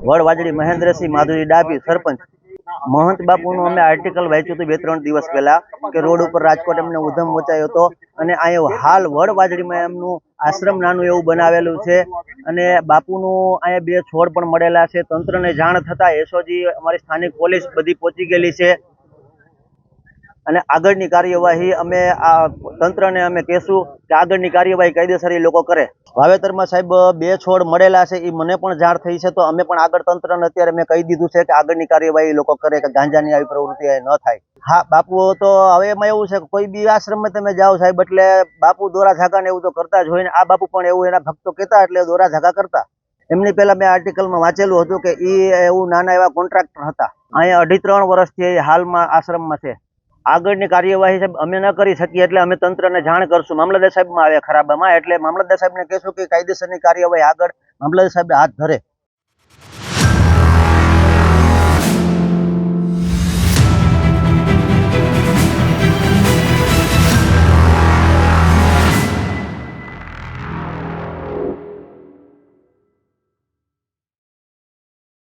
વડવાજડી મહેન્દ્રસિંહ માધુજી ડાભી સરપંચ મહંત બાપુનું અમે આર્ટિકલ વાંચ્યું હતું 2-3 દિવસ પહેલા કે રોડ ઉપર રાજકોટ એમને ઉધમ મચાયો હતો અને અહીંયા હાલ વડવાજડીમાં એમનું આશ્રમ નાનું એવું બનાવેલું છે અને બાપુનું અહીંયા 2 છોડ પણ મળેલા છે। તંત્રને જાણ થતાં એસઓજી અમારી સ્થાનિક પોલીસ બધી પહોંચી ગયેલી છે અને આગળની કાર્યવાહી અમે આ તંત્રને અમે કહેશું કે આગળની કાર્યવાહી કાયદેસર એ લોકો કરે। વાવેતરમાં સાહેબ 2 છોડ મળેલા છે, એ મને પણ જાણ થઈ છે, તો અમે પણ આગળ તંત્રને અત્યારે મેં કહી દીધું છે કે આગળની કાર્યવાહી લોકો કરે કે ગાંજાની આવી પ્રવૃત્તિ ન થાય। હા બાપુ તો હવે એમાં એવું છે કે કોઈ બી આશ્રમમાં તમે જાઓ સાહેબ એટલે બાપુ દોરા ઝાકા ને એવું તો કરતા જ હોય ને આ બાપુ પણ એવું એના ભક્તો કહેતા એટલે દોરા ઝાકા કરતા। એમની પહેલા મેં આર્ટિકલમાં વાંચેલું હતું કે એ એવું નાના એવા કોન્ટ્રાક્ટર હતા, અહીંયા 2.5-3 વર્ષથી હાલમાં આશ્રમમાં છે। આગળની કાર્યવાહી સાહેબ અમે ન કરી શકીએ એટલે અમે તંત્રને જાણ કરશું। મામલતદાર સાહેબમાં આવે ખરાબામાં એટલે મામલતદાર સાહેબને કહેશું કે કાયદેસરની કાર્યવાહી આગળ મામલતદાર સાહેબ હાથ ધરે।